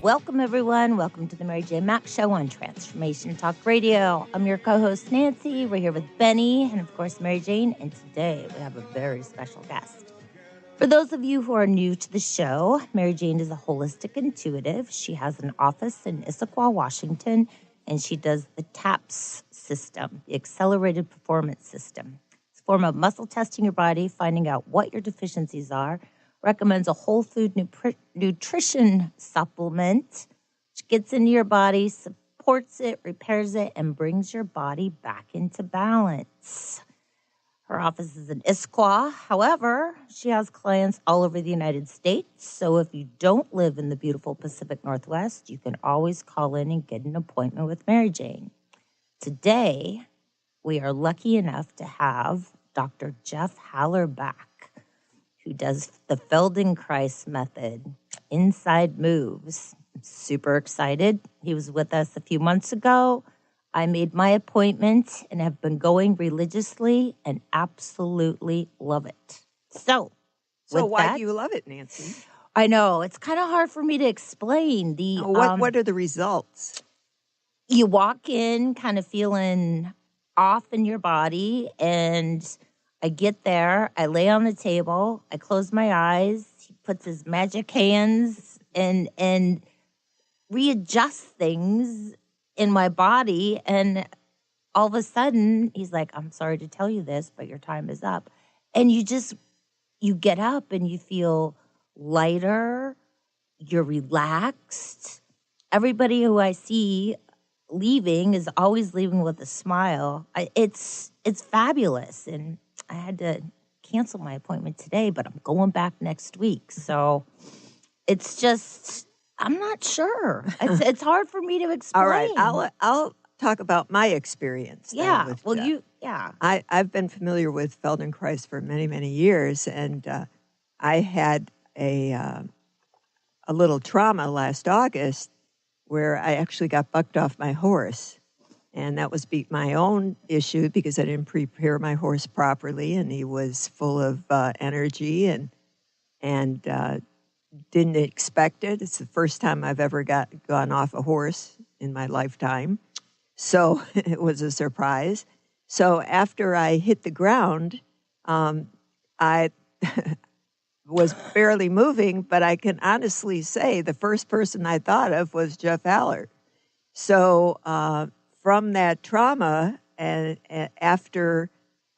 Welcome, everyone. Welcome to the Mary Jane Mack Show on Transformation Talk Radio. I'm your co-host, Nancy. We're here with Benny and, of course, Mary Jane. And today we have a very special guest. For those of you who are new to the show, Mary Jane is a holistic intuitive. She has an office in Issaquah, Washington, and she does the TAPS system, the Accelerated Performance System. It's a form of muscle testing your body, finding out what your deficiencies are, recommends a whole food nutrition supplement, which gets into your body, supports it, repairs it, and brings your body back into balance. Her office is in Issaquah. However, she has clients all over the United States. So if you don't live in the beautiful Pacific Northwest, you can always call in and get an appointment with Mary Jane. Today, we are lucky enough to have Dr. Jeff Haller back, who does the Feldenkrais Method, Inside Moves. I'm super excited. He was with us a few months ago. I made my appointment and have been going religiously and absolutely love it. So why do you love it, Nancy? I know. It's kind of hard for me to explain. What are the results? You walk in kind of feeling off in your body, and I get there, I lay on the table, I close my eyes, he puts his magic hands and readjusts things in my body, and all of a sudden, he's like, I'm sorry to tell you this, but your time is up. And you get up and you feel lighter, you're relaxed. Everybody who I see leaving is always leaving with a smile. It's fabulous, and I had to cancel my appointment today, but I'm going back next week. So it's just, I'm not sure. It's hard for me to explain. All right, I'll talk about my experience. Yeah. I've been familiar with Feldenkrais for many, many years, and I had a little trauma last August where I actually got bucked off my horse. And that was my own issue because I didn't prepare my horse properly, and he was full of energy and didn't expect it. It's the first time I've ever gone off a horse in my lifetime. So it was a surprise. So after I hit the ground, I was barely moving, but I can honestly say the first person I thought of was Jeff Haller. So from that trauma, and after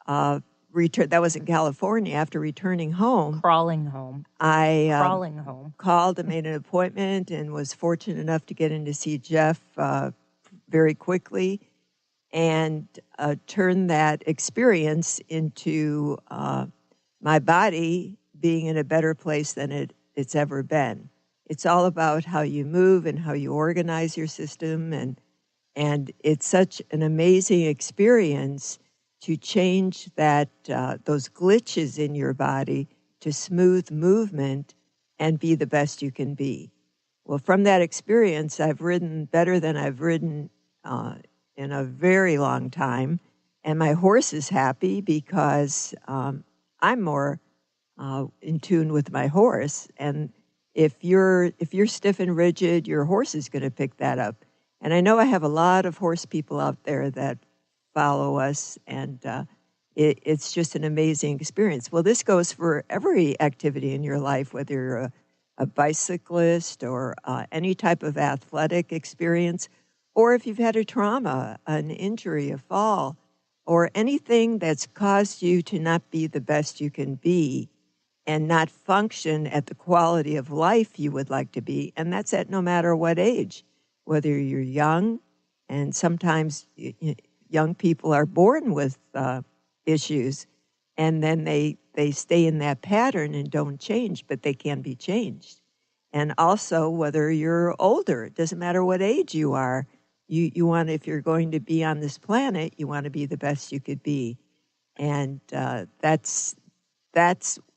that was in California, after returning home. Crawling home. Called and made an appointment and was fortunate enough to get in to see Jeff very quickly and turn that experience into my body being in a better place than it's ever been. It's all about how you move and how you organize your system, and it's such an amazing experience to change that those glitches in your body to smooth movement and be the best you can be. Well, from that experience, I've ridden better than I've ridden in a very long time, and my horse is happy because I'm more in tune with my horse. And if you're stiff and rigid, your horse is going to pick that up. And I know I have a lot of horse people out there that follow us, and it's just an amazing experience. Well, this goes for every activity in your life, whether you're a bicyclist or any type of athletic experience, or if you've had a trauma, an injury, a fall, or anything that's caused you to not be the best you can be and not function at the quality of life you would like to be. And that's at no matter what age, whether you're young, and sometimes young people are born with issues, and then they stay in that pattern and don't change, but they can be changed. And also, whether you're older, it doesn't matter what age you are, you want, if you're going to be on this planet, you want to be the best you could be. And that's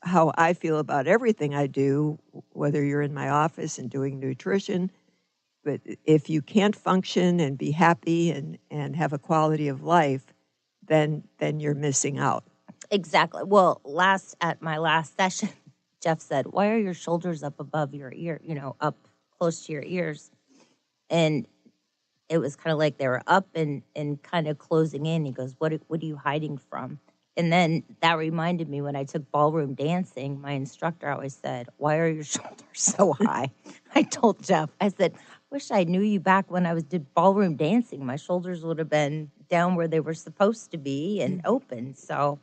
how I feel about everything I do, whether you're in my office and doing nutrition, But if you can't function and be happy and have a quality of life, then you're missing out. Exactly. Well, at my last session, Jeff said, "Why are your shoulders up above your ear? Up close to your ears?" And it was kind of like they were up and kind of closing in. He goes, "What are you hiding from?" And then that reminded me when I took ballroom dancing, my instructor always said, "Why are your shoulders so high?" I told Jeff, I said, "Wish I knew you back when I did ballroom dancing. My shoulders would have been down where they were supposed to be and open." So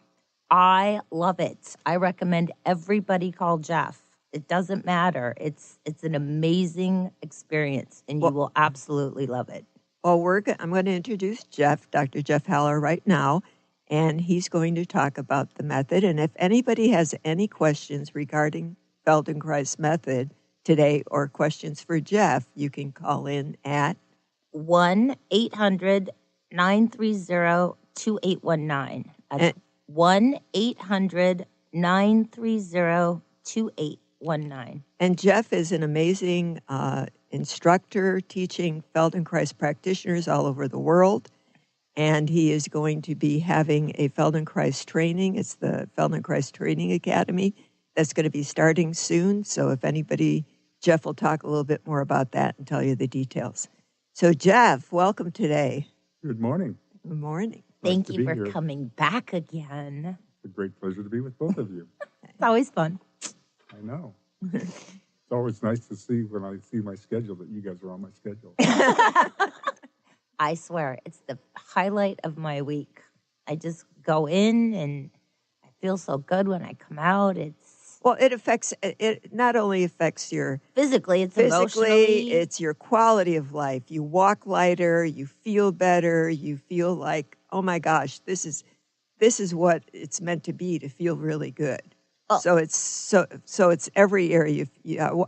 I love it. I recommend everybody call Jeff. It doesn't matter. It's an amazing experience, and you will absolutely love it. Well, I'm going to introduce Jeff, Dr. Jeff Haller, right now, and he's going to talk about the method. And if anybody has any questions regarding Feldenkrais Method today or questions for Jeff, you can call in at 1-800-930-2819. That's 1-800-930-2819. And Jeff is an amazing instructor teaching Feldenkrais practitioners all over the world. And he is going to be having a Feldenkrais training. It's the Feldenkrais Training Academy that's going to be starting soon. So if anybody, Jeff will talk a little bit more about that and tell you the details. So Jeff, welcome today. Good morning. Good morning. Thank you for coming back again. It's a great pleasure to be with both of you. It's always fun. I know. It's always nice to see when I see my schedule that you guys are on my schedule. I swear, it's the highlight of my week. I just go in and I feel so good when I come out. It not only affects your physically, emotionally. It's your quality of life. You walk lighter, you feel better, you feel like, oh my gosh, this is what it's meant to be, to feel really good. Oh. So it's every area.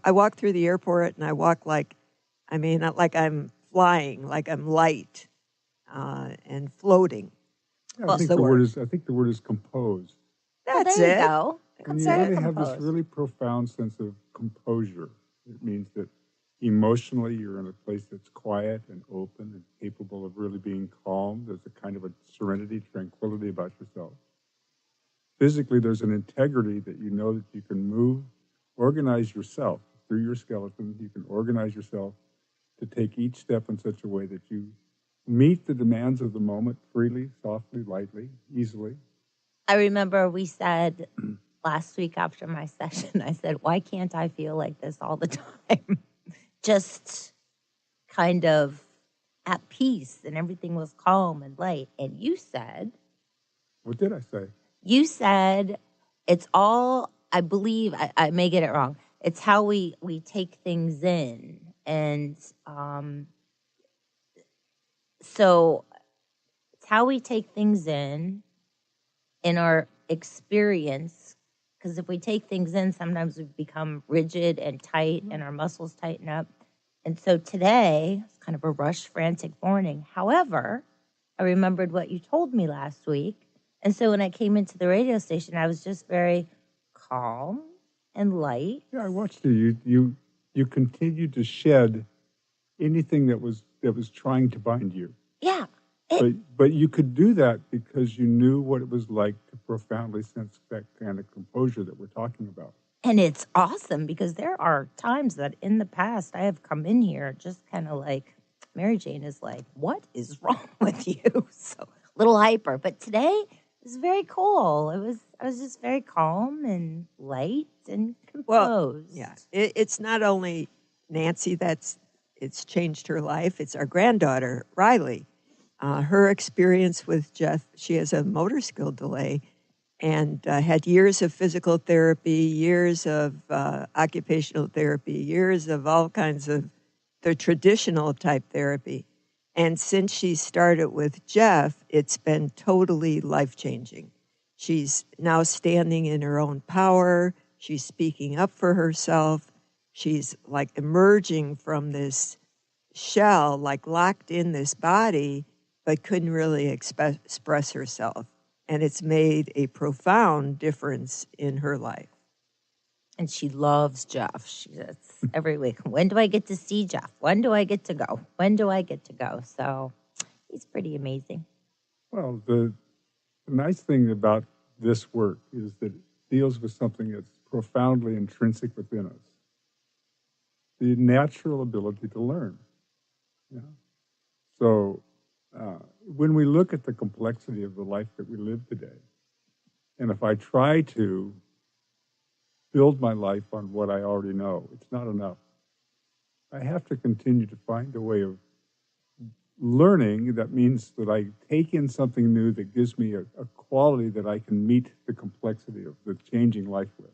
I walk through the airport and I walk not like I'm flying, like I'm light and floating. Yeah, I think the word is composed. That's there it. You go. And you really have this really profound sense of composure. It means that emotionally you're in a place that's quiet and open and capable of really being calm. There's a kind of a serenity, tranquility about yourself. Physically, there's an integrity that you know that you can move, organize yourself through your skeleton. You can organize yourself to take each step in such a way that you meet the demands of the moment freely, softly, lightly, easily. I remember we said last week after my session, I said, "Why can't I feel like this all the time?" Just kind of at peace and everything was calm and light. And you said... What did I say? You said it's all, I believe, I may get it wrong. It's how we take things in. And so it's how we take things in our experience. Because if we take things in, sometimes we become rigid and tight and our muscles tighten up. And so today, it's kind of a rush, frantic morning. However, I remembered what you told me last week. And so when I came into the radio station, I was just very calm and light. Yeah, I watched you. You continued to shed anything that was trying to bind you. Yeah. But you could do that because you knew what it was like to profoundly sense that kind of composure that we're talking about. And it's awesome because there are times that in the past I have come in here just kind of like, Mary Jane is like, "What is wrong with you?" So a little hyper. But today was very cool. I was just very calm and light and composed. Well, yeah, it's not only Nancy it's changed her life. It's our granddaughter, Riley. Her experience with Jeff, she has a motor skill delay and had years of physical therapy, years of occupational therapy, years of all kinds of the traditional type therapy. And since she started with Jeff, it's been totally life-changing. She's now standing in her own power. She's speaking up for herself. She's like emerging from this shell, like locked in this body, but couldn't really express herself. And it's made a profound difference in her life. And she loves Jeff. It's every week. When do I get to see Jeff? When do I get to go? When do I get to go? So he's pretty amazing. Well, the nice thing about this work is that it deals with something that's profoundly intrinsic within us. The natural ability to learn. Yeah. So when we look at the complexity of the life that we live today, and if I try to build my life on what I already know, it's not enough. I have to continue to find a way of learning. That means that I take in something new that gives me a quality that I can meet the complexity of the changing life with.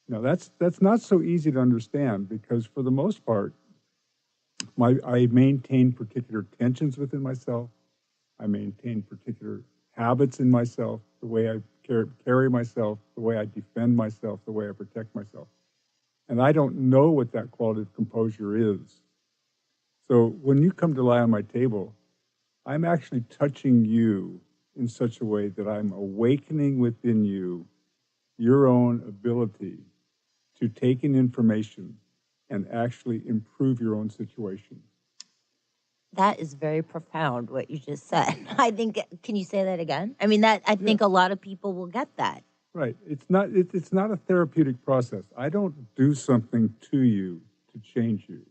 Now, that's not so easy to understand because for the most part, I maintain particular tensions within myself. I maintain particular habits in myself, the way I carry myself, the way I defend myself, the way I protect myself. And I don't know what that quality of composure is. So when you come to lie on my table, I'm actually touching you in such a way that I'm awakening within you your own ability to take in information and actually improve your own situation. That is very profound, what you just said. I think, can you say that again? I mean, I think a lot of people will get that. Right. It's not a therapeutic process. I don't do something to you to change you.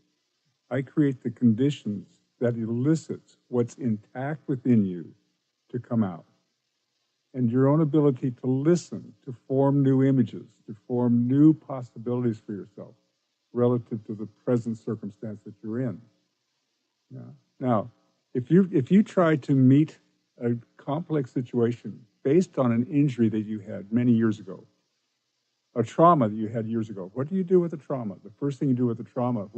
I create the conditions that elicits what's intact within you to come out. And your own ability to listen, to form new images, to form new possibilities for yourself relative to the present circumstance that you're in. Yeah. Now, if you try to meet a complex situation based on an injury that you had many years ago, a trauma that you had years ago, what do you do with a trauma? The first thing you do with a trauma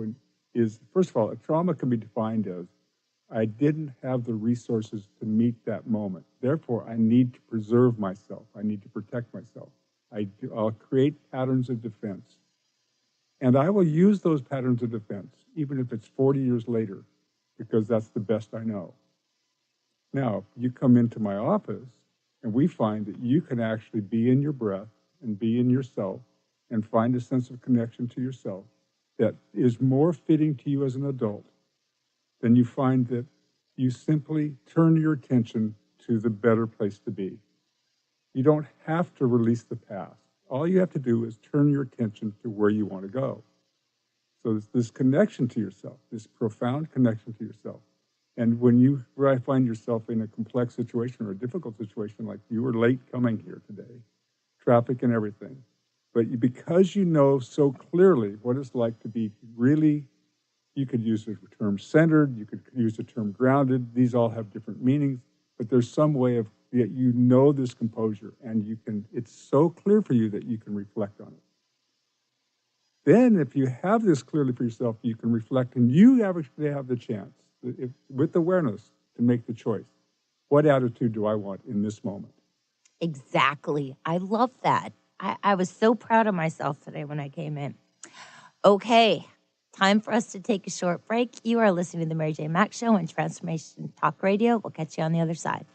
is, first of all, a trauma can be defined as, I didn't have the resources to meet that moment. Therefore, I need to preserve myself. I need to protect myself. I'll create patterns of defense. And I will use those patterns of defense, even if it's 40 years later, because that's the best I know. Now, you come into my office, and we find that you can actually be in your breath and be in yourself and find a sense of connection to yourself that is more fitting to you as an adult. Then you find that you simply turn your attention to the better place to be. You don't have to release the past. All you have to do is turn your attention to where you want to go. So it's this connection to yourself, this profound connection to yourself. And when you find yourself in a complex situation or a difficult situation, like you were late coming here today, traffic and everything, but because you know so clearly what it's like to be really, you could use the term centered, you could use the term grounded, these all have different meanings, but there's some way of, that you know this composure and you can, it's so clear for you that you can reflect on it. Then if you have this clearly for yourself, you can reflect and you actually have the chance, with awareness, to make the choice. What attitude do I want in this moment? Exactly. I love that. I was so proud of myself today when I came in. Okay, time for us to take a short break. You are listening to the Mary Jane Mack Show on Transformation Talk Radio. We'll catch you on the other side.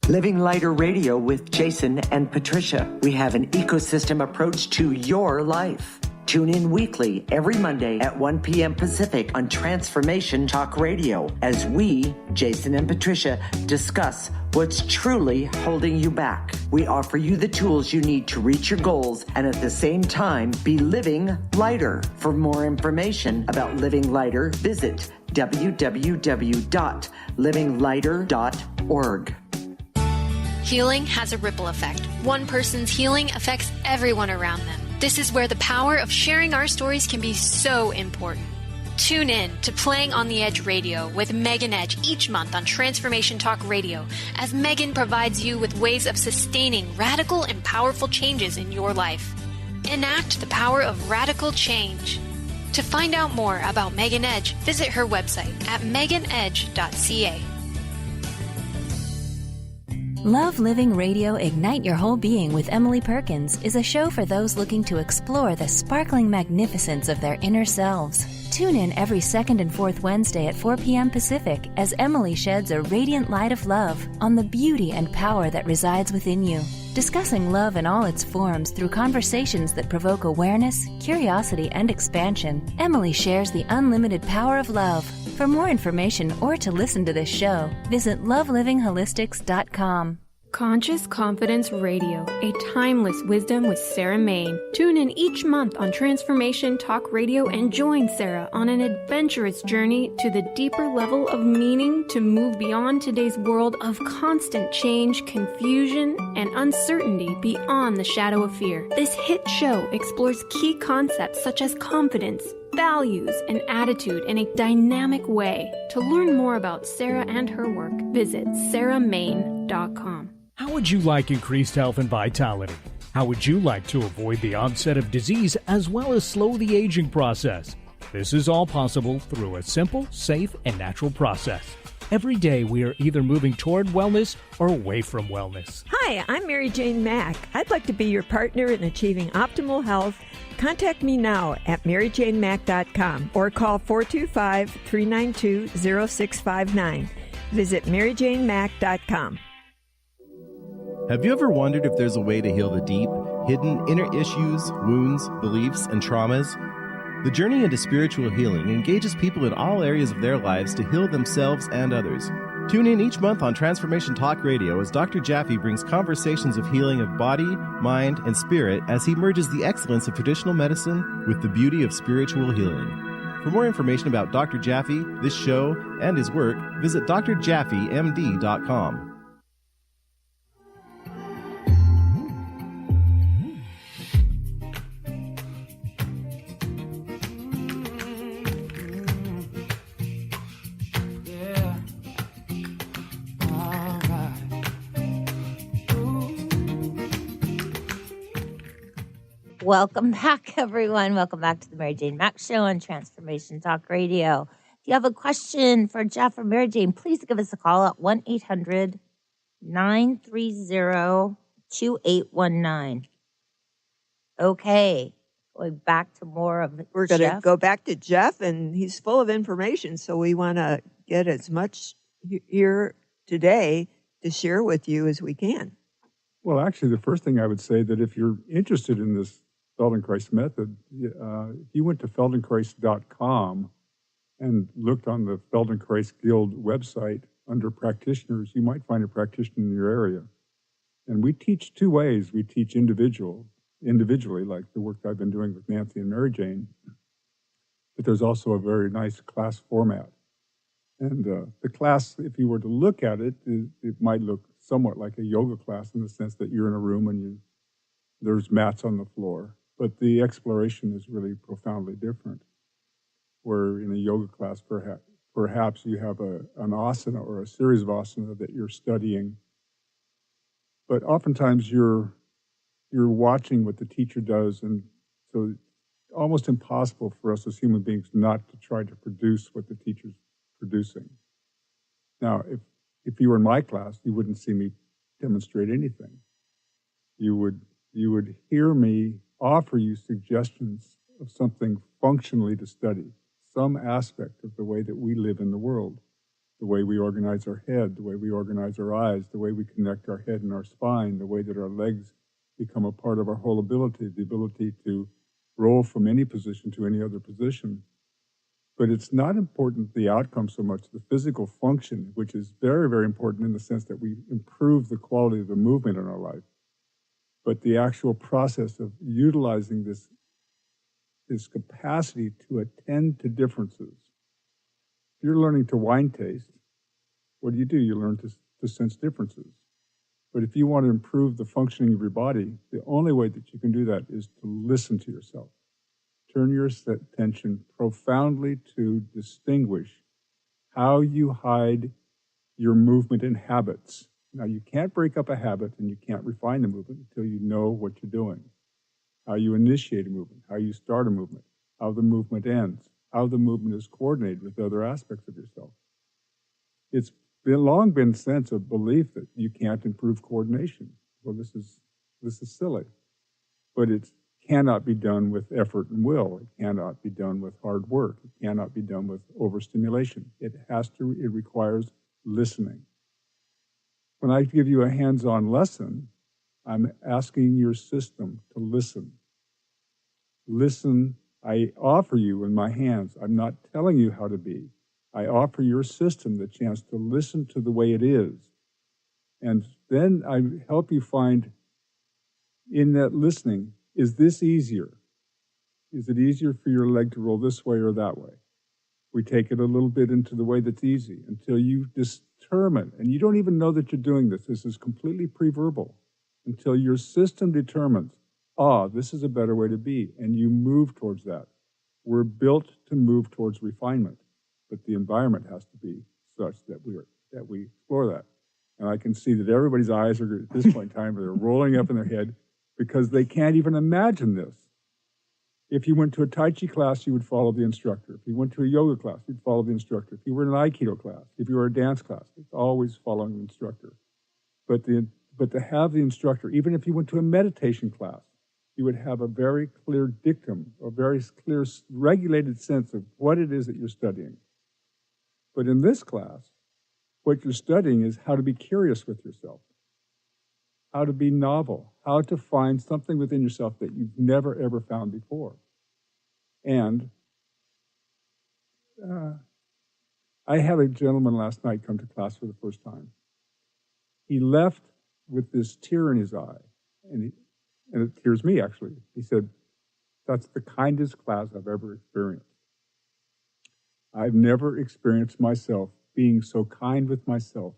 Living Lighter Radio with Jason and Patricia. We have an ecosystem approach to your life. Tune in weekly every Monday at 1 p.m. Pacific on Transformation Talk Radio as we, Jason and Patricia, discuss what's truly holding you back. We offer you the tools you need to reach your goals and at the same time be living lighter. For more information about Living Lighter, visit www.livinglighter.org. Healing has a ripple effect. One person's healing affects everyone around them. This is where the power of sharing our stories can be so important. Tune in to Playing on the Edge Radio with Megan Edge each month on Transformation Talk Radio as Megan provides you with ways of sustaining radical and powerful changes in your life. Enact the power of radical change. To find out more about Megan Edge, visit her website at meganedge.ca. Love Living Radio Ignite Your Whole Being with Emily Perkins is a show for those looking to explore the sparkling magnificence of their inner selves. Tune in every second and fourth Wednesday at 4 p.m. Pacific as Emily sheds a radiant light of love on the beauty and power that resides within you. Discussing love in all its forms through conversations that provoke awareness, curiosity, and expansion, Emily shares the unlimited power of love. For more information or to listen to this show, visit lovelivingHolistics.com. Conscious Confidence Radio, a timeless wisdom with Sarah Main. Tune in each month on Transformation Talk Radio and join Sarah on an adventurous journey to the deeper level of meaning to move beyond today's world of constant change, confusion, and uncertainty beyond the shadow of fear. This hit show explores key concepts such as confidence, values, and attitude in a dynamic way. To learn more about Sarah and her work, visit sarahmain.com. How would you like increased health and vitality? How would you like to avoid the onset of disease as well as slow the aging process? This is all possible through a simple, safe, and natural process. Every day we are either moving toward wellness or away from wellness. Hi, I'm Mary Jane Mack. I'd like to be your partner in achieving optimal health. Contact me now at maryjanemack.com or call 425-392-0659. Visit maryjanemack.com. Have you ever wondered if there's a way to heal the deep, hidden inner issues, wounds, beliefs, and traumas? The journey into spiritual healing engages people in all areas of their lives to heal themselves and others. Tune in each month on Transformation Talk Radio as Dr. Jaffe brings conversations of healing of body, mind, and spirit as he merges the excellence of traditional medicine with the beauty of spiritual healing. For more information about Dr. Jaffe, this show, and his work, visit drjaffemd.com. Welcome back, everyone. Welcome back to the Mary Jane Mack Show on Transformation Talk Radio. If you have a question for Jeff or Mary Jane, please give us a call at 1-800-930-2819. Okay, going back to more of We're going to go back to Jeff, and he's full of information, so we want to get as much here today to share with you as we can. Well, actually, the first thing I would say that if you're interested in this Feldenkrais Method, if you went to feldenkrais.com and looked on the Feldenkrais Guild website under practitioners, you might find a practitioner in your area. And we teach two ways. We teach individually, like the work I've been doing with Nancy and Mary Jane, but there's also a very nice class format. And the class, if you were to look at it, it might look somewhat like a yoga class in the sense that you're in a room and there's mats on the floor. But the exploration is really profoundly different. Where in a yoga class, perhaps you have an asana or a series of asana that you're studying. But oftentimes you're watching what the teacher does, and so it's almost impossible for us as human beings not to try to produce what the teacher's producing. Now, if you were in my class, you wouldn't see me demonstrate anything. You would hear me offer you suggestions of something functionally to study, some aspect of the way that we live in the world, the way we organize our head, the way we organize our eyes, the way we connect our head and our spine, the way that our legs become a part of our whole ability, the ability to roll from any position to any other position. But it's not important the outcome so much, the physical function, which is very, very important in the sense that we improve the quality of the movement in our life. But the actual process of utilizing this capacity to attend to differences. If you're learning to wine taste, what do? You learn to sense differences. But if you want to improve the functioning of your body, the only way that you can do that is to listen to yourself. Turn your attention profoundly to distinguish how you hide your movement and habits. Now, you can't break up a habit and you can't refine the movement until you know what you're doing, how you initiate a movement, how you start a movement. how the movement ends, how the movement is coordinated with other aspects of yourself. It's long been a sense of belief that you can't improve coordination. Well, this is silly. But it cannot be done with effort and will. It cannot be done with hard work. It cannot be done with overstimulation. It requires listening. When I give you a hands-on lesson, I'm asking your system to listen. Listen, I offer you in my hands. I'm not telling you how to be. I offer your system the chance to listen to the way it is. And then I help you find in that listening, is this easier? Is it easier for your leg to roll this way or that way? We take it a little bit into the way that's easy until you determine, and you don't even know that you're doing this. This is completely pre-verbal, until your system determines, this is a better way to be, and you move towards that. We're built to move towards refinement, but the environment has to be such that we explore that. And I can see that everybody's eyes are, at this point in time, they're rolling up in their head because they can't even imagine this. If you went to a Tai Chi class, you would follow the instructor. If you went to a yoga class, you'd follow the instructor. If you were in an Aikido class, if you were a dance class, it's always following the instructor. But to have the instructor, even if you went to a meditation class, you would have a very clear dictum, a very clear regulated sense of what it is that you're studying. But in this class, what you're studying is how to be curious with yourself, how to be novel, how to find something within yourself that you've never, ever found before. And I had a gentleman last night come to class for the first time. He left with this tear in his eye, and it tears me, actually. He said, "That's the kindest class I've ever experienced. I've never experienced myself being so kind with myself.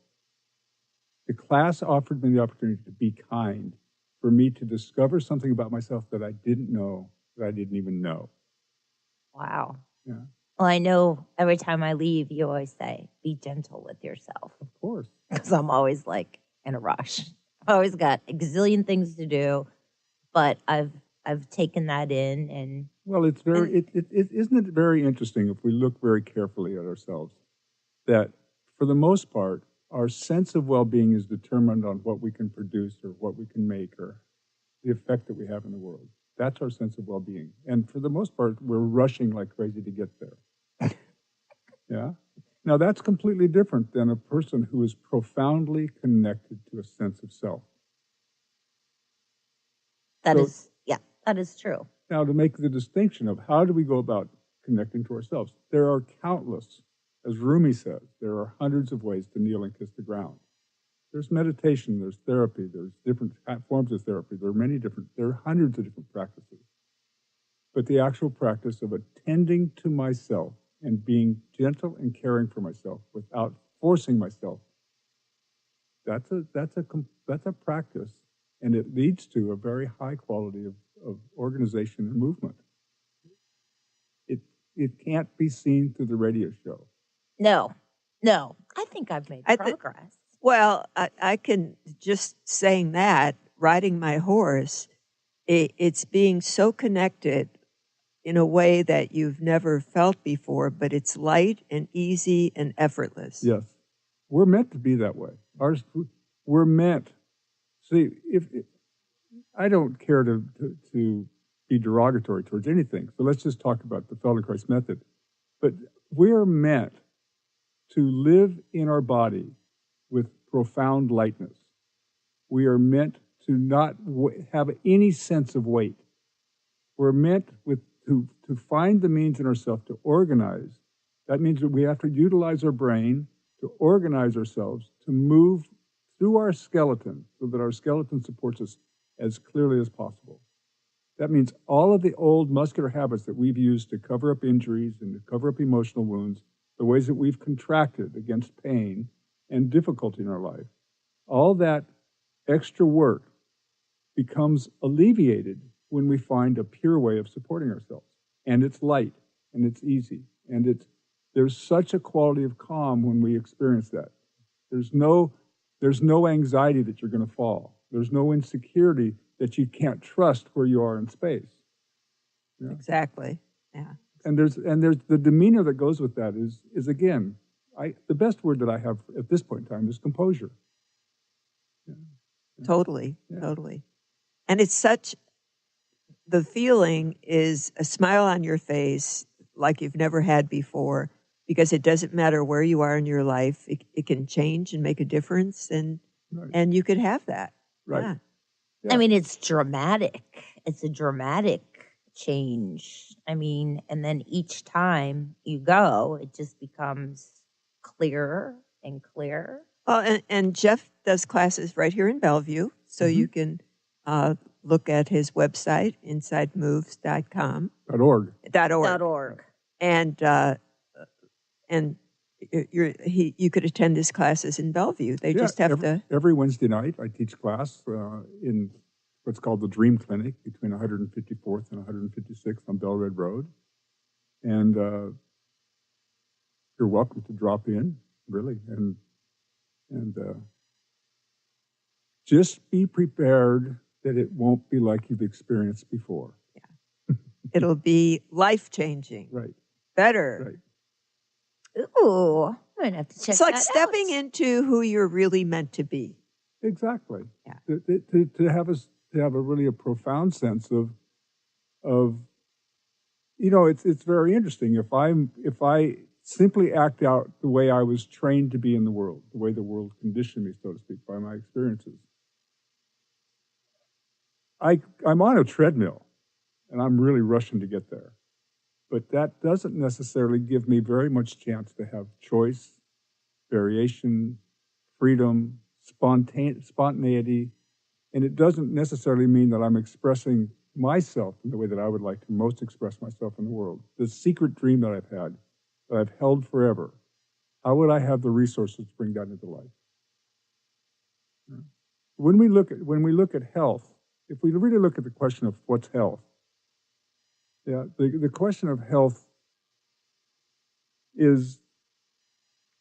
The class offered me the opportunity to be kind, for me to discover something about myself that I didn't know, that I didn't even know." Wow. Yeah. Well, I know every time I leave, you always say, be gentle with yourself. Of course. Because I'm always like in a rush. I've always got a gazillion things to do, but I've taken that in and... Well, it's very, isn't it very interesting if we look very carefully at ourselves, that for the most part, our sense of well-being is determined on what we can produce or what we can make or the effect that we have in the world. That's our sense of well-being. And for the most part, we're rushing like crazy to get there. Yeah? Now, that's completely different than a person who is profoundly connected to a sense of self. That is true. Now, to make the distinction of how do we go about connecting to ourselves, there are countless, as Rumi says, there are hundreds of ways to kneel and kiss the ground. There's meditation, there's therapy, there's different forms of therapy, there are hundreds of different practices. But the actual practice of attending to myself and being gentle and caring for myself without forcing myself, that's a practice, and it leads to a very high quality of organization and movement. It can't be seen through the radio show. No. I think I've made progress. Well, I can, just saying that, riding my horse, it's being so connected in a way that you've never felt before, but it's light and easy and effortless. Yes. We're meant to be that way. We're meant. See, if I don't care to be derogatory towards anything, so let's just talk about the Feldenkrais Method. But we're meant to live in our body with profound lightness. We are meant to not have any sense of weight. We're meant to find the means in ourselves to organize. That means that we have to utilize our brain to organize ourselves, to move through our skeleton so that our skeleton supports us as clearly as possible. That means all of the old muscular habits that we've used to cover up injuries and to cover up emotional wounds, the ways that we've contracted against pain and difficulty in our life, all that extra work becomes alleviated when we find a pure way of supporting ourselves. And it's light, and it's easy, and there's such a quality of calm when we experience that. There's no anxiety that you're going to fall. There's no insecurity that you can't trust where you are in space. Yeah? Exactly. Yeah. And there's the demeanor that goes with that is again, the best word that I have at this point in time is composure. Yeah. Totally. And it's the feeling is a smile on your face like you've never had before, because it doesn't matter where you are in your life. It can change and make a difference, and you could have that. Right. Yeah. I mean, it's dramatic. It's a dramatic change. I mean, and then each time you go, it just becomes clearer and clearer. Well, and Jeff does classes right here in Bellevue, so you can look at his website, insidemoves.com. .org. And you could attend his classes in Bellevue. They just have to... Every Wednesday night, I teach class in what's called the Dream Clinic between 154th and 156th on Bell Red Road. And you're welcome to drop in, really. And just be prepared that it won't be like you've experienced before. Yeah. It'll be life-changing. Right. Better. Right. Ooh, I'm going to have to check that out. It's like stepping into who you're really meant to be. Exactly. Yeah. To have a really profound sense of it's very interesting. If I simply act out the way I was trained to be in the world, the way the world conditioned me, so to speak, by my experiences, I'm on a treadmill, and I'm really rushing to get there. But that doesn't necessarily give me very much chance to have choice, variation, freedom, spontaneity, and it doesn't necessarily mean that I'm expressing myself in the way that I would like to most express myself in the world. The secret dream that I've had, that I've held forever, how would I have the resources to bring that into life? When we look at health, if we really look at the question of what's health, the question of health is,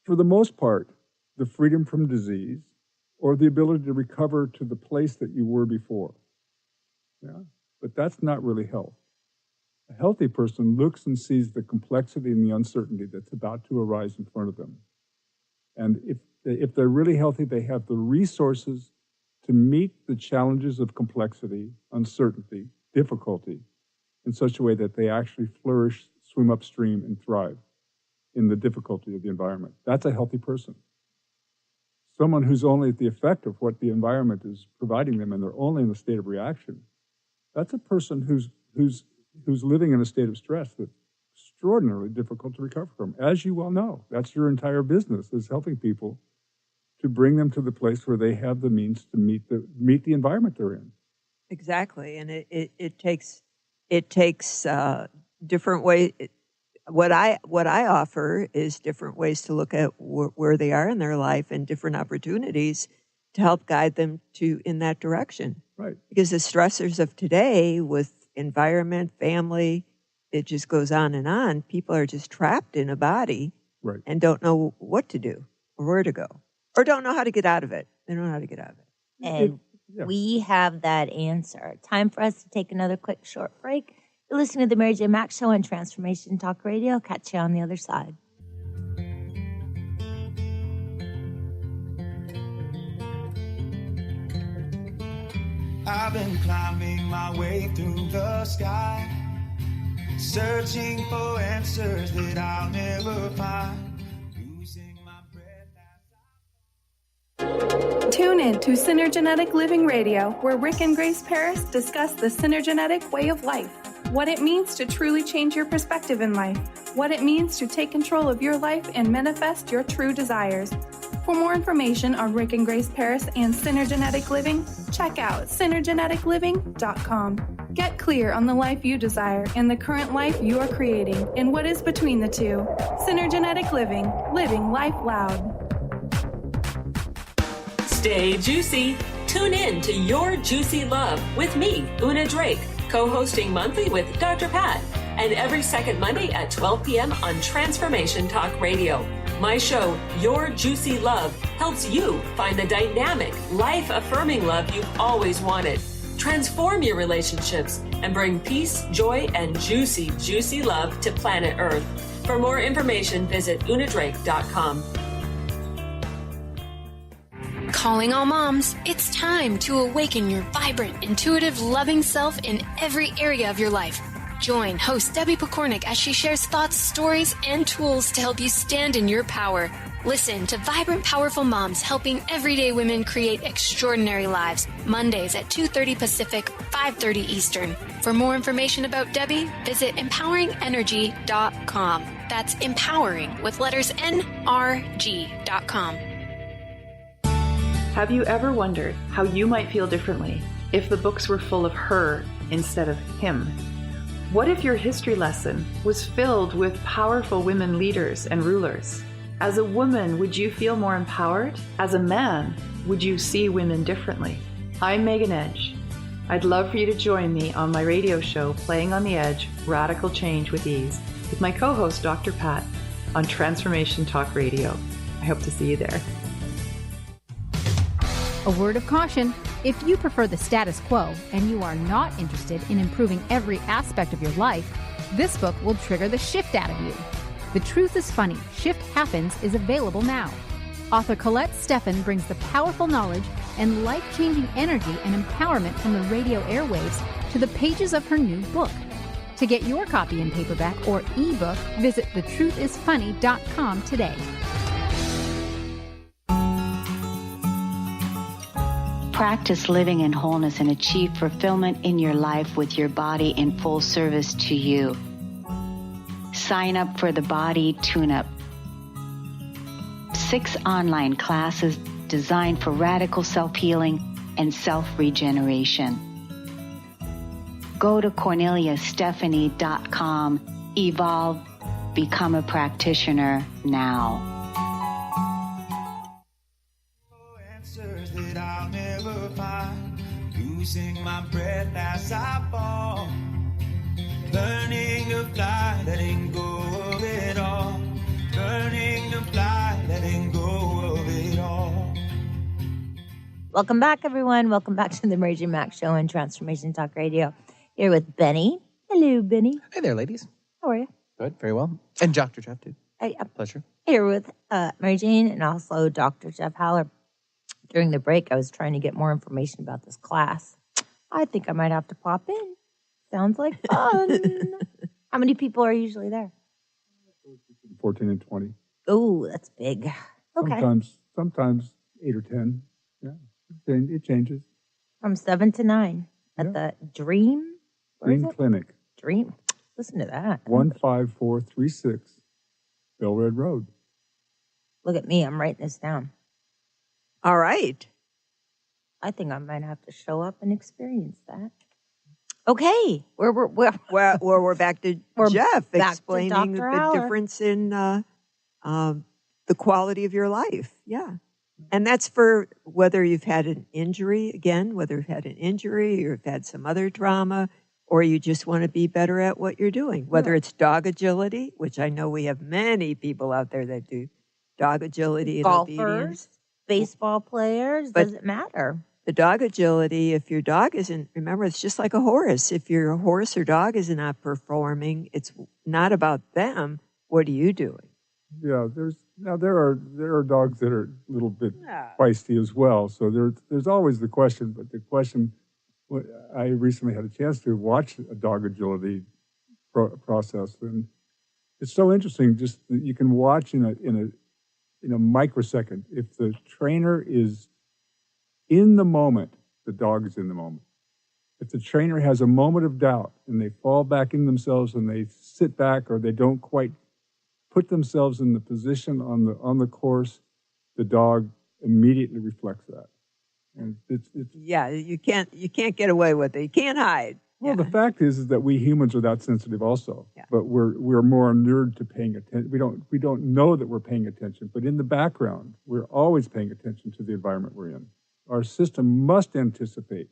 for the most part, the freedom from disease or the ability to recover to the place that you were before. Yeah? But that's not really health. A healthy person looks and sees the complexity and the uncertainty that's about to arise in front of them. And if they're really healthy, they have the resources to meet the challenges of complexity, uncertainty, difficulty, in such a way that they actually flourish, swim upstream, and thrive in the difficulty of the environment. That's a healthy person. Someone who's only at the effect of what the environment is providing them, and they're only in a state of reaction, that's a person who's living in a state of stress that's extraordinarily difficult to recover from. As you well know, that's your entire business, is helping people to bring them to the place where they have the means to meet the environment they're in. Exactly, and it takes different ways. What I offer is different ways to look at where they are in their life and different opportunities to help guide them in that direction. Right. Because the stressors of today with environment, family, it just goes on and on. People are just trapped in a body, right, and don't know what to do or where to go, or don't know how to get out of it. They don't know how to get out of it. And we have that answer. Time for us to take another quick short break. You're listening to the Mary Jane Mack Show on Transformation Talk Radio. Catch you on the other side. I've been climbing my way through the sky, searching for answers that I'll never find. Losing my breath. Tune in to Synergenetic Living Radio, where Rick and Grace Paris discuss the synergenetic way of life, what it means to truly change your perspective in life, what it means to take control of your life and manifest your true desires. For more information on Rick and Grace Paris and Synergenetic Living, check out synergeticliving.com. Get clear on the life you desire and the current life you are creating and what is between the two. Synergenetic Living, living life loud. Stay juicy. Tune in to Your Juicy Love with me, Una Drake, co-hosting monthly with Dr. Pat, and every second Monday at 12 p.m. on Transformation Talk Radio. My show, Your Juicy Love, helps you find the dynamic, life-affirming love you've always wanted. transform your relationships, and bring peace, joy, and juicy, juicy love to planet Earth. For more information, visit unadrake.com. Calling all moms, it's time to awaken your vibrant, intuitive, loving self in every area of your life. Join host Debbie Pokornik as she shares thoughts, stories, and tools to help you stand in your power. Listen to Vibrant, Powerful Moms helping everyday women create extraordinary lives. Mondays at 2:30 Pacific, 5:30 Eastern. For more information about Debbie, visit empoweringenergy.com. That's empowering with letters NRG.com. Have you ever wondered how you might feel differently if the books were full of her instead of him? What if your history lesson was filled with powerful women leaders and rulers? As a woman, would you feel more empowered? As a man, would you see women differently? I'm Megan Edge. I'd love for you to join me on my radio show, Playing on the Edge, Radical Change with Ease, with my co-host, Dr. Pat, on Transformation Talk Radio. I hope to see you there. A word of caution, if you prefer the status quo and you are not interested in improving every aspect of your life, this book will trigger the shift out of you. The Truth is Funny, Shift Happens is available now. Author Colette Steffen brings the powerful knowledge and life-changing energy and empowerment from the radio airwaves to the pages of her new book. To get your copy in paperback or ebook, visit thetruthisfunny.com today. Practice living in wholeness and achieve fulfillment in your life with your body in full service to you. Sign up for the Body Tune-Up. 6 online classes designed for radical self-healing and self-regeneration. Go to CorneliaStephanie.com. Evolve. Become a practitioner now. Answers that I'll never find. Losing my breath as I fall. Learning to fly, letting go of it all. Learning to fly, letting go of it all. Welcome back, everyone. Welcome back to the Mary Jane Mack Show on Transformation Talk Radio. Here with Benny. Hello, Benny. Hey there, ladies. How are you? Good, very well. And Dr. Jeff, too. Hey, pleasure. Here with Mary Jane and also Dr. Jeff Haller. During the break, I was trying to get more information about this class. I think I might have to pop in. Sounds like fun. How many people are usually there? 14 and 20. Oh, that's big. Okay. Sometimes 8 or 10. Yeah, it changes. From 7 to 9 at the Dream? Dream Clinic. Dream. Listen to that. 15436 Bell Red Road. Look at me. I'm writing this down. All right. I think I might have to show up and experience that. Okay. We're back to Jeff explaining the difference in the quality of your life. Yeah. And that's for whether you've had an injury, whether you've had an injury or you've had some other trauma, or you just want to be better at what you're doing. Whether it's dog agility, which I know we have many people out there that do dog agility and obedience. Baseball players, doesn't matter. The dog agility, if your dog isn't, remember, it's just like a horse. If your horse or dog is not performing, it's not about them. What are you doing? Yeah, there are dogs that are a little bit feisty as well. So there's always the question. But the question, I recently had a chance to watch a dog agility process, and it's so interesting. Just that you can watch in a microsecond. If the trainer is in the moment, the dog is in the moment. If the trainer has a moment of doubt and they fall back in themselves and they sit back or they don't quite put themselves in the position on the course, the dog immediately reflects that. And it's you can't get away with it. You can't hide. Well, the fact is that we humans are that sensitive also. Yeah. But we're more inured to paying attention. We don't know that we're paying attention, but in the background, we're always paying attention to the environment we're in. Our system must anticipate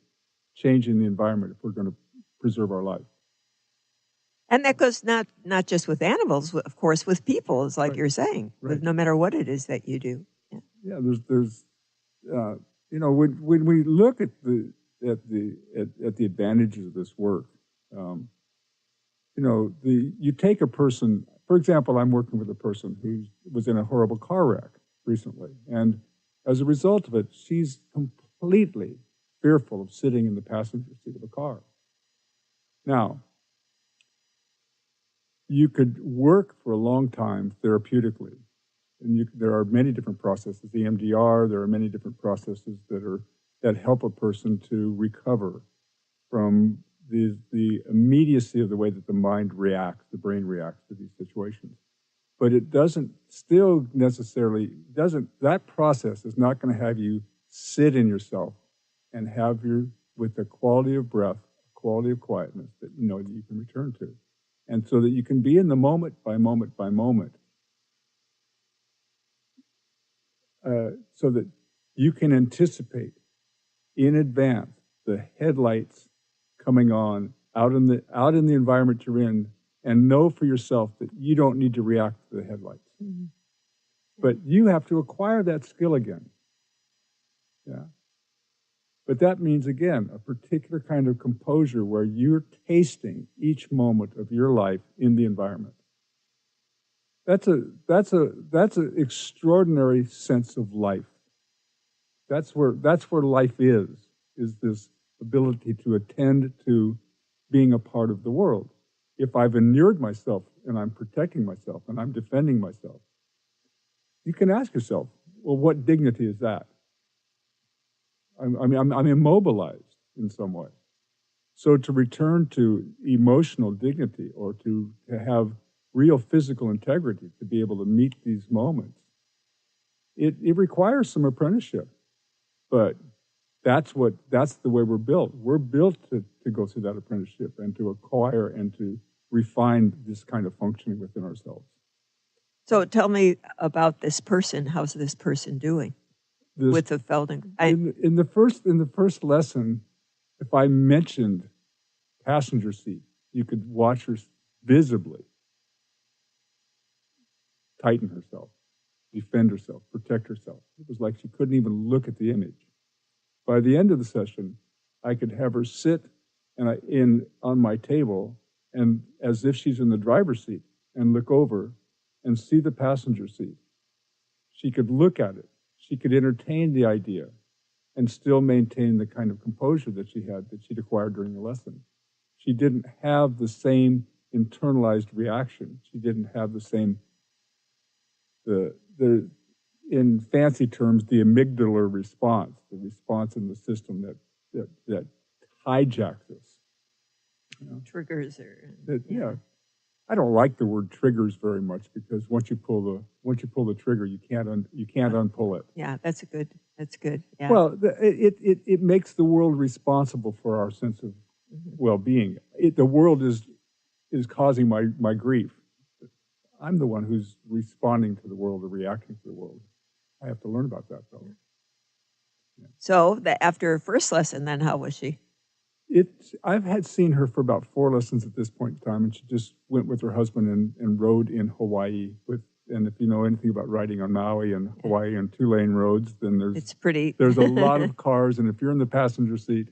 changing the environment if we're going to preserve our life. And that goes not just with animals, of course, with people, is like you're saying, with no matter what it is that you do. Yeah, there's when we look at the the advantages of this work. You take a person, for example, I'm working with a person who was in a horrible car wreck recently, and as a result of it, she's completely fearful of sitting in the passenger seat of a car. Now, you could work for a long time therapeutically, and there are many different processes, EMDR, there are many different processes that help a person to recover from the immediacy of the way that the mind reacts, the brain reacts to these situations. But it that process is not going to have you sit in yourself and have with the quality of breath, quality of quietness that you know that you can return to. And so that you can be in the moment by moment by moment, so that you can anticipate in advance the headlights coming on out in the environment you're in, and know for yourself that you don't need to react to the headlights. Mm-hmm. But you have to acquire that skill again. Yeah. But that means, again, a particular kind of composure where you're tasting each moment of your life in the environment. That's an extraordinary sense of life. That's where life is this ability to attend to being a part of the world. If I've inured myself and I'm protecting myself and I'm defending myself, you can ask yourself, well, what dignity is that? I'm immobilized in some way. So to return to emotional dignity or to have real physical integrity, to be able to meet these moments, it requires some apprenticeship. But that's the way we're built. We're built to go through that apprenticeship and to acquire and to refine this kind of functioning within ourselves. So tell me about this person. How's this person doing with the Feldenkrais? In the first lesson, if I mentioned passenger seat, you could watch her visibly tighten herself, defend herself, protect herself. It was like she couldn't even look at the image. By the end of the session, I could have her sit on my table, and as if she's in the driver's seat, and look over and see the passenger seat. She could look at it. She could entertain the idea and still maintain the kind of composure that she'd acquired during the lesson. She didn't have the same internalized reaction. She didn't have the same, in fancy terms, the amygdala response, the response in the system that hijacks us. You know? Triggers yeah. I don't like the word triggers very much because once you pull the trigger, you can't unpull it. Yeah, that's good. Yeah. Well, it makes the world responsible for our sense of well-being. The world is causing my grief. I'm the one who's responding to the world or reacting to the world. I have to learn about that, though. Yeah. So after her first lesson, then how was she? I've seen her for about 4 lessons at this point in time, and she just went with her husband and rode in Hawaii and if you know anything about riding on Maui and Hawaii on 2-lane roads, then there's a lot of cars, and if you're in the passenger seat,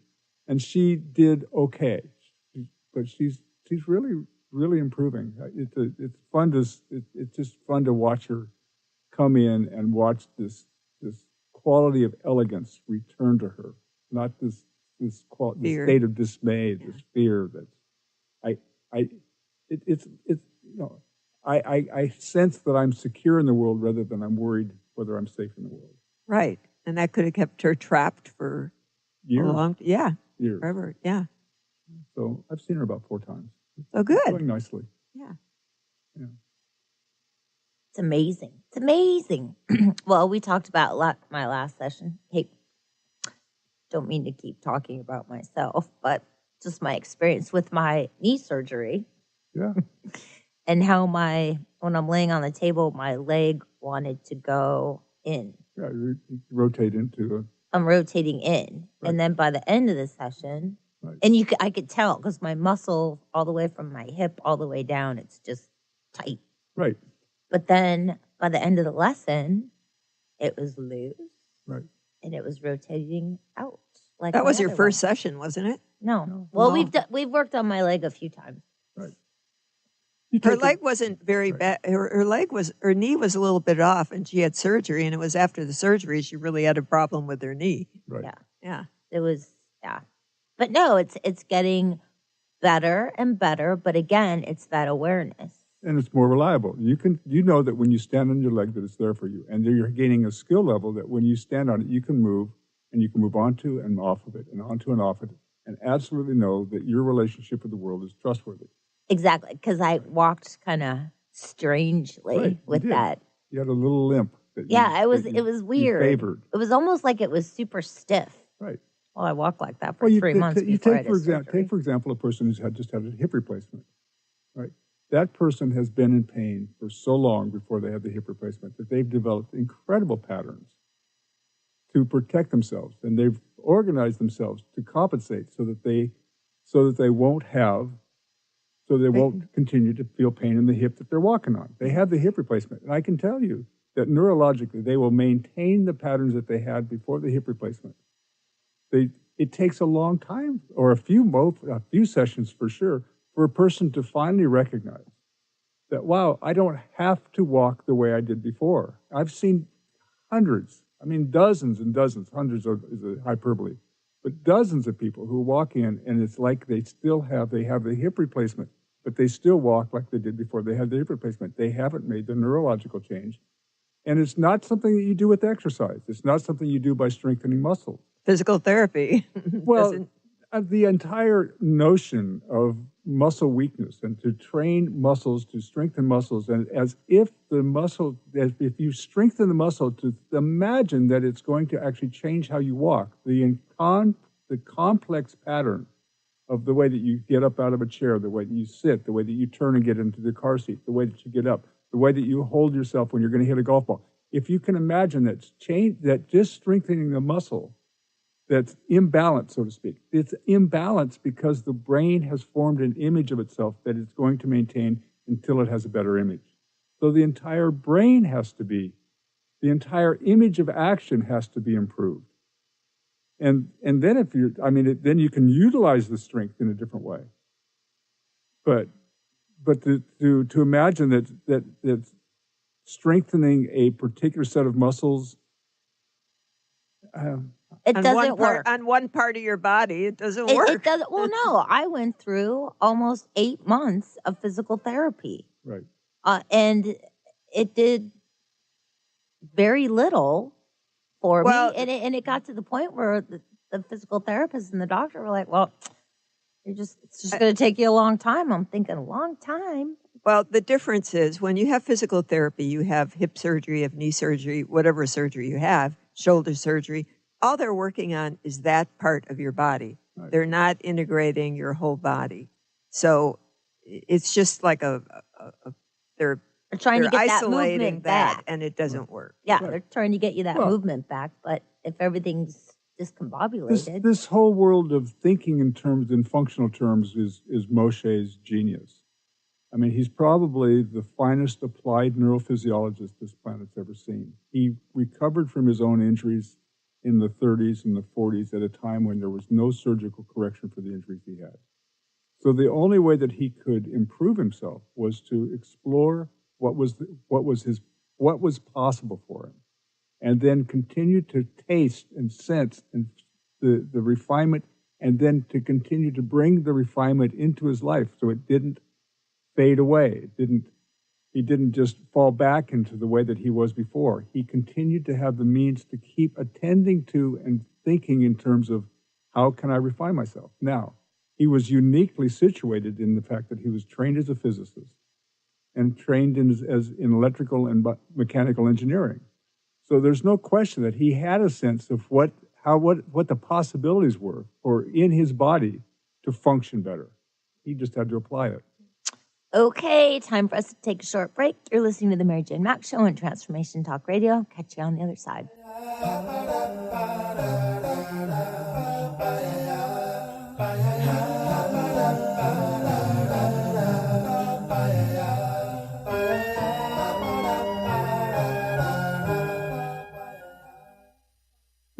and she did okay, but she's really, really improving. It's fun it's just fun to watch her come in and watch this quality of elegance return to her, not this state of dismay, this fear I sense that I'm secure in the world rather than I'm worried whether I'm safe in the world. Right. And that could have kept her trapped for years. Years. Forever. Yeah. So I've seen her about 4 times. Oh, good. It's going nicely. Yeah. Yeah. It's amazing. It's amazing. Well, we talked about my last session. Hey, don't mean to keep talking about myself, but just my experience with my knee surgery. Yeah. And how when I'm laying on the table, my leg wanted to go in. Yeah, you rotate into I'm rotating in. Right. And then by the end of the session, right. And I could tell because my muscle all the way from my hip all the way down, it's just tight. Right. But then by the end of the lesson, it was loose. Right. And it was rotating out. like that was your other first way. session, wasn't it? No. Well, No. we've worked on my leg a few times. Right. Her leg wasn't very bad. Her knee was a little bit off, and she had surgery. And it was after the surgery she really had a problem with her knee. Right. Yeah. It was but no, it's getting better and better. But again, it's that awareness. And it's more reliable. You know that when you stand on your leg that it's there for you, and you're gaining a skill level that when you stand on it, you can move, and you can move onto and off of it, and onto and off it, and absolutely know that your relationship with the world is trustworthy. Exactly, because I walked kind of strangely with that. You had a little limp. It was weird. Favored. It was almost like it was super stiff. Right. Well, I walked like that for 3 months before I had surgery. Take, for example, a person who's just had a hip replacement. Right. That person has been in pain for so long before they had the hip replacement that they've developed incredible patterns to protect themselves, and they've organized themselves to compensate so that they won't continue to feel pain in the hip that they're walking on. They have the hip replacement, and I can tell you that neurologically they will maintain the patterns that they had before the hip replacement. It takes a long time, or a few sessions for sure, for a person to finally recognize that, wow, I don't have to walk the way I did before. I've seen dozens and dozens, hundreds is a hyperbole, but dozens of people who walk in, and it's like they have the hip replacement, but they still walk like they did before they had the hip replacement. They haven't made the neurological change. And it's not something that you do with exercise. It's not something you do by strengthening muscles. Physical therapy. Well, the entire notion of muscle weakness and to train muscles, to strengthen muscles, and as if you strengthen the muscle, to imagine that it's going to actually change how you walk. The complex pattern of the way that you get up out of a chair, the way that you sit, the way that you turn and get into the car seat, the way that you get up, the way that you hold yourself when you're going to hit a golf ball. If you can imagine that just strengthening the muscle, that's imbalanced, so to speak. It's imbalanced because the brain has formed an image of itself that it's going to maintain until it has a better image. So the entire brain the entire image of action has to be improved. And then then you can utilize the strength in a different way. But to imagine that strengthening a particular set of muscles, it doesn't work. On one part of your body, it doesn't work. It doesn't. Well, no, I went through almost 8 months of physical therapy. Right. And it did very little for me. And it got to the point where the physical therapist and the doctor were like, well, it's just going to take you a long time. I'm thinking, a long time? Well, the difference is when you have physical therapy, you have hip surgery, you have knee surgery, whatever surgery you have, shoulder surgery. All they're working on is that part of your body. Right. They're not integrating your whole body. So it's just like they're trying to get isolating that movement that, back. and it doesn't work. Yeah, right. They're trying to get you that movement back, but if everything's discombobulated. This whole world of thinking in functional terms is Moshe's genius. I mean, he's probably the finest applied neurophysiologist this planet's ever seen. He recovered from his own injuries in the 30s and the 40s at a time when there was no surgical correction for the injuries he had. So the only way that he could improve himself was to explore what was possible for him, and then continue to taste and sense and the refinement, and then to continue to bring the refinement into his life so it didn't fade away. He didn't just fall back into the way that he was before. He continued to have the means to keep attending to and thinking in terms of, how can I refine myself? Now, he was uniquely situated in the fact that he was trained as a physicist and trained in electrical and mechanical engineering. So there's no question that he had a sense of what the possibilities were for in his body to function better. He just had to apply it. Okay, time for us to take a short break. You're listening to the Mary Jane Mack Show on Transformation Talk Radio. Catch you on the other side.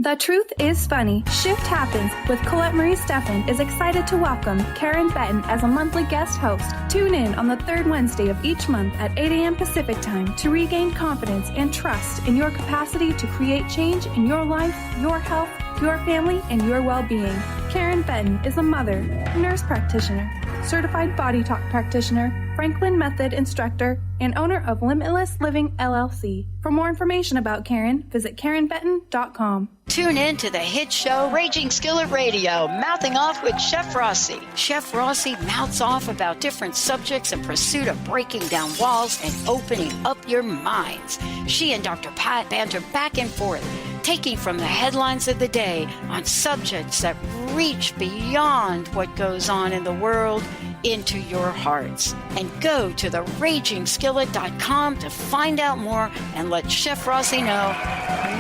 The Truth is Funny. Shift Happens with Colette Marie Steffen is excited to welcome Karen Benton as a monthly guest host. Tune in on the third Wednesday of each month at 8 a.m. Pacific Time to regain confidence and trust in your capacity to create change in your life, your health, your family, and your well-being. Karen Benton is a mother, nurse practitioner, certified body talk practitioner, Franklin Method instructor, and owner of Limitless Living LLC. For more information about Karen, visit KarenBenton.com. Tune in to the hit show Raging Skillet Radio, Mouthing Off with Chef Rossi. Chef Rossi mouths off about different subjects in pursuit of breaking down walls and opening up your minds. She and Dr. Pat banter back and forth, taking from the headlines of the day on subjects that reach beyond what goes on in the world into your hearts. And go to theragingskillet.com to find out more and let Chef Rossi know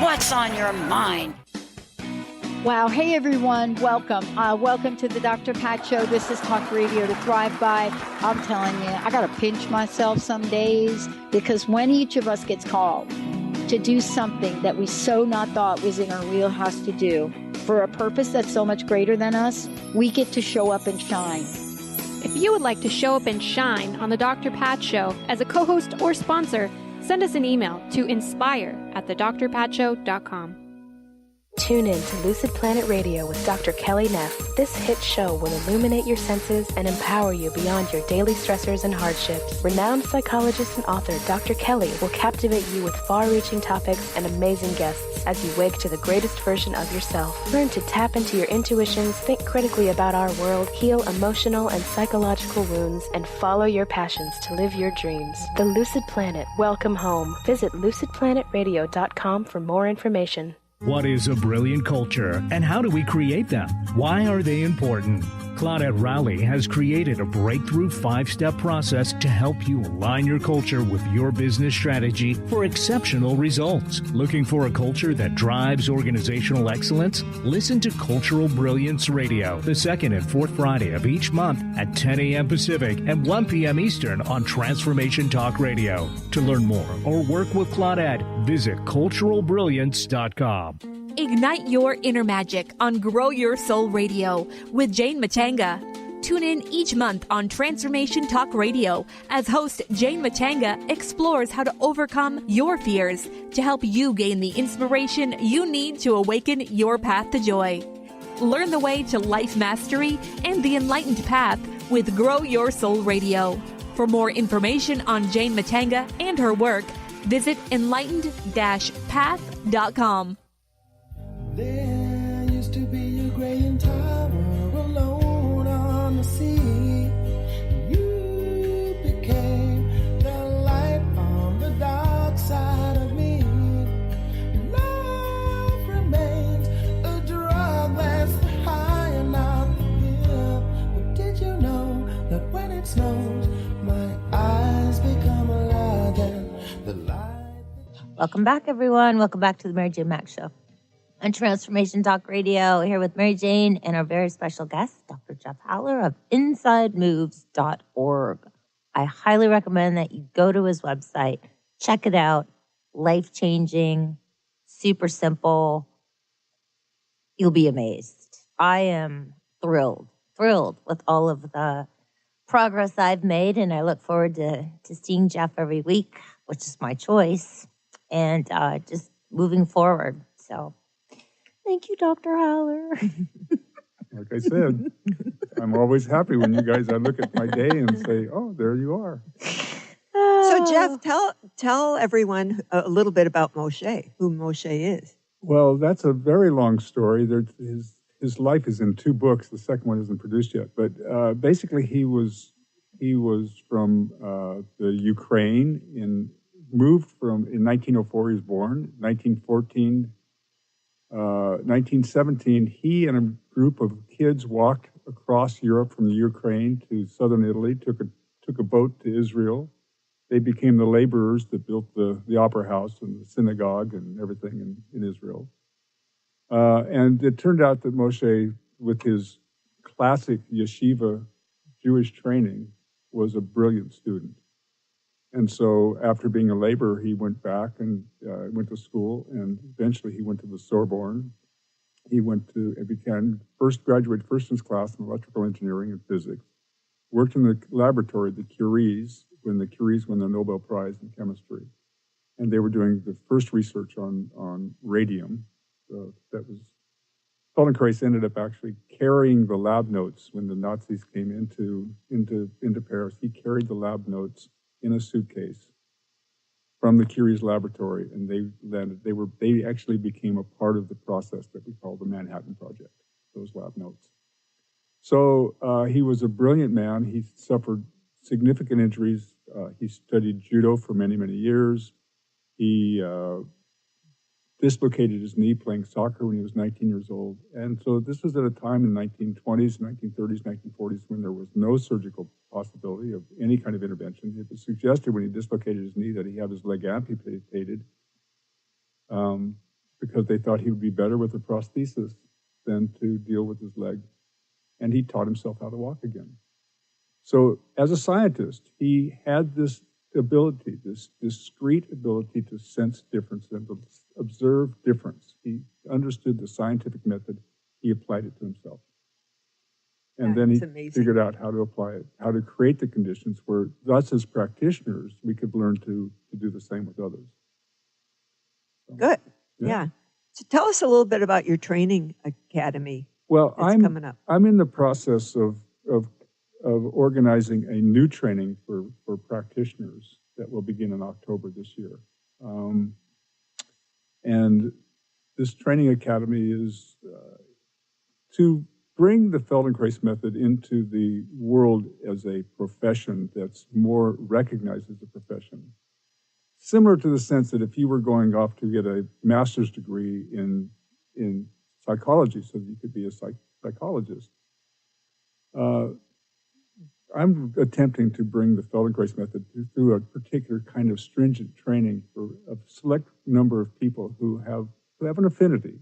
what's on your mind. Wow. Hey, everyone. Welcome. Welcome to the Dr. Pat Show. This is Talk Radio to Thrive By. I'm telling you, I got to pinch myself some days, because when each of us gets called to do something that we so not thought was in our wheelhouse to do for a purpose that's so much greater than us, we get to show up and shine. If you would like to show up and shine on the Dr. Pat Show as a co-host or sponsor, send us an email to inspire@thedrpatshow.com. Tune in to Lucid Planet Radio with Dr. Kelly Neff. This hit show will illuminate your senses and empower you beyond your daily stressors and hardships. Renowned psychologist and author Dr. Kelly will captivate you with far-reaching topics and amazing guests as you wake to the greatest version of yourself. Learn to tap into your intuitions, think critically about our world, heal emotional and psychological wounds, and follow your passions to live your dreams. The Lucid Planet. Welcome home. Visit lucidplanetradio.com for more information. What is a brilliant culture, and how do we create them? Why are they important? Claudette Rowley has created a breakthrough 5-step process to help you align your culture with your business strategy for exceptional results. Looking for a culture that drives organizational excellence? Listen to Cultural Brilliance Radio, the second and fourth Friday of each month at 10 a.m. Pacific and 1 p.m. Eastern on Transformation Talk Radio. To learn more or work with Claudette, visit culturalbrilliance.com. Ignite your inner magic on Grow Your Soul Radio with Jane Matanga. Tune in each month on Transformation Talk Radio as host Jane Matanga explores how to overcome your fears to help you gain the inspiration you need to awaken your path to joy. Learn the way to life mastery and the enlightened path with Grow Your Soul Radio. For more information on Jane Matanga and her work, visit enlightened-path.com. There used to be a graying tower alone on the sea. You became the light on the dark side of me. Love remains a drug that's high and not here. But did you know that when it snows, my eyes become alive and the light... Welcome back, everyone. Welcome back to the Mary Jane Mack Show on Transformation Talk Radio, here with Mary Jane and our very special guest, Dr. Jeff Haller of InsideMoves.org. I highly recommend that you go to his website, check it out. Life-changing, super simple. You'll be amazed. I am thrilled with all of the progress I've made, and I look forward to seeing Jeff every week, which is my choice, and just moving forward. So thank you, Dr. Haller. Like I said, I'm always happy when you guys, I look at my day and say, oh, there you are. So, Jeff, tell everyone a little bit about Moshe, who Moshe is. Well, that's a very long story. His life is in 2 books. The second one isn't produced yet. But basically, he was from the Ukraine, moved in 1904. He was born. 1917, he and a group of kids walked across Europe from the Ukraine to southern Italy, took a boat to Israel. They became the laborers that built the opera house and the synagogue and everything in Israel. And it turned out that Moshe, with his classic yeshiva Jewish training, was a brilliant student. And so after being a laborer, he went back and went to school, and eventually he went to the Sorbonne. And he became a He began graduated first in his class in electrical engineering and physics, worked in the laboratory, the Curies, when the Curies won the Nobel Prize in chemistry. And they were doing the first research on radium. Feldenkrais ended up actually carrying the lab notes when the Nazis came into Paris. He carried the lab notes in a suitcase from the Curie's laboratory, and they actually became a part of the process that we call the Manhattan Project, those lab notes. So he was a brilliant man. He suffered significant injuries. He studied judo for many, many years. He dislocated his knee playing soccer when he was 19 years old. And so this was at a time in the 1920s, 1930s, 1940s when there was no surgical possibility of any kind of intervention. It was suggested when he dislocated his knee that he have his leg amputated because they thought he would be better with a prosthesis than to deal with his leg. And he taught himself how to walk again. So as a scientist, he had this ability, this discrete ability to sense difference and to observe difference. He understood the scientific method. He applied it to himself. And then he figured out how to apply it, how to create the conditions where us as practitioners, we could learn to do the same with others. So, good. Yeah. So tell us a little bit about your training academy. Well, coming up. I'm in the process of organizing a new training for practitioners that will begin in October this year. And this training academy is to bring the Feldenkrais method into the world as a profession that's more recognized as a profession. Similar to the sense that if you were going off to get a master's degree in psychology so that you could be a psychologist, I'm attempting to bring the Feldenkrais method through a particular kind of stringent training for a select number of people who have an affinity.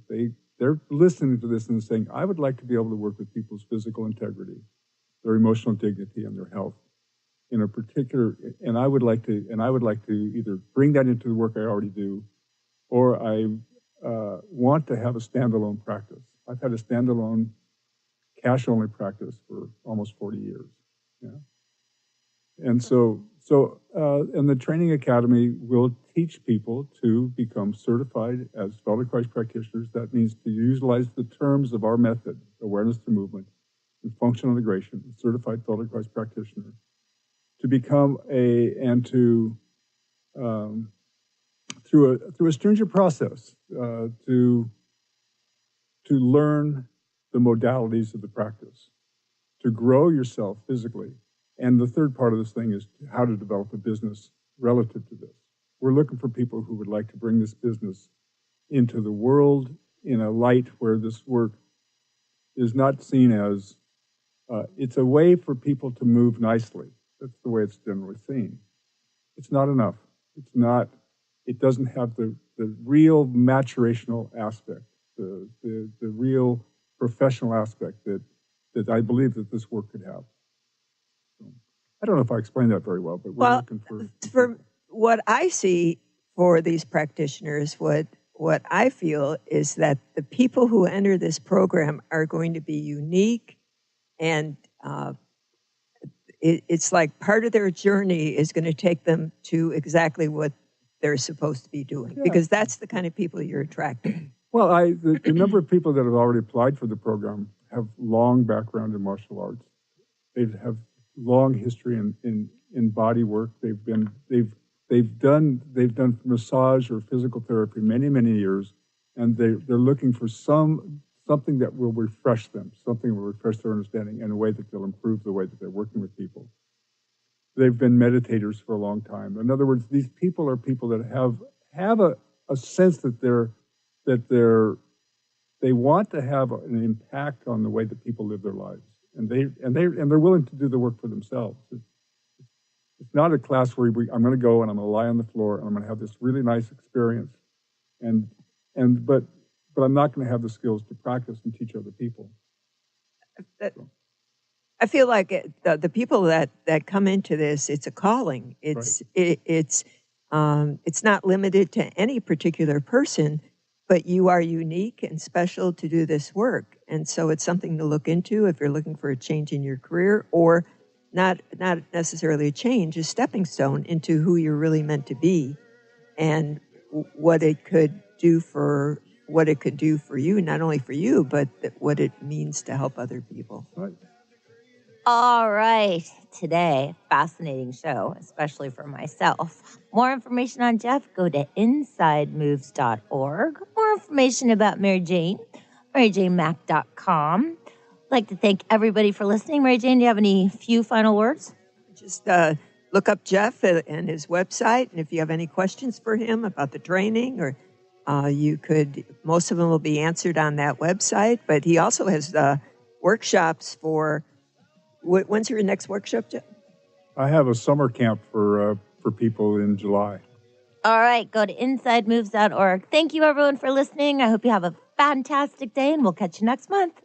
They're listening to this and saying, I would like to be able to work with people's physical integrity, their emotional dignity, and their health in a particular, and I would like to either bring that into the work I already do, or I want to have a standalone practice. I've had a standalone cash-only practice for almost 40 years. Yeah. And and the training academy will teach people to become certified as Feldenkrais practitioners. That means to utilize the terms of our method, awareness to movement, and functional integration, certified Feldenkrais practitioner, to become through a stringent process to learn the modalities of the practice, to grow yourself physically. And the third part of this thing is how to develop a business relative to this. We're looking for people who would like to bring this business into the world in a light where this work is not seen as, it's a way for people to move nicely. That's the way it's generally seen. It's not enough. It doesn't have the real maturational aspect, the real professional aspect that I believe that this work could have. So, I don't know if I explained that very well, but we're looking for what I see for these practitioners, what I feel is that the people who enter this program are going to be unique, and it's like part of their journey is going to take them to exactly what they're supposed to be doing, because that's the kind of people you're attracting. Well, the number of people that have already applied for the program have long background in martial arts. They have long history in body work. They've done massage or physical therapy many years, and they're looking for something that will refresh them, something that will refresh their understanding in a way that they'll improve the way that they're working with people. They've been meditators for a long time. In other words, these people are people that have a sense that they want to have an impact on the way that people live their lives, and they're willing to do the work for themselves. It's not a class where I'm going to go and I'm going to lie on the floor and I'm going to have this really nice experience, but I'm not going to have the skills to practice and teach other people. I feel like the people that come into this, it's a calling. It's not limited to any particular person, but you are unique and special to do this work. And so it's something to look into if you're looking for a change in your career, or not necessarily a change, a stepping stone into who you're really meant to be, and what it could do for you, not only for you, but what it means to help other people. Right. All right. Today, fascinating show, especially for myself. More information on Jeff, go to insidemoves.org. More information about Mary Jane, maryjanemack.com. I'd like to thank everybody for listening. Mary Jane, do you have any few final words? Just look up Jeff and his website, and if you have any questions for him about the training, or most of them will be answered on that website, but he also has workshops for. When's your next workshop, Jeff? I have a summer camp for people in July. All right, go to insidemoves.org. Thank you, everyone, for listening. I hope you have a fantastic day, and we'll catch you next month.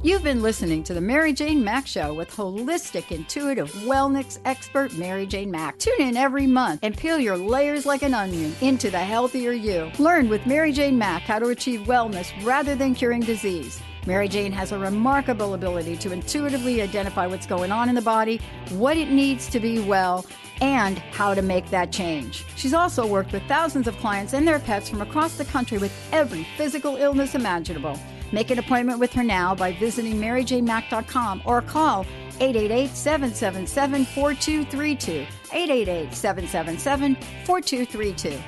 You've been listening to the Mary Jane Mack Show with holistic, intuitive wellness expert Mary Jane Mack. Tune in every month and peel your layers like an onion into the healthier you. Learn with Mary Jane Mack how to achieve wellness rather than curing disease. Mary Jane has a remarkable ability to intuitively identify what's going on in the body, what it needs to be well, and how to make that change. She's also worked with thousands of clients and their pets from across the country with every physical illness imaginable. Make an appointment with her now by visiting MaryJaneMack.com or call 888-777-4232, 888-777-4232.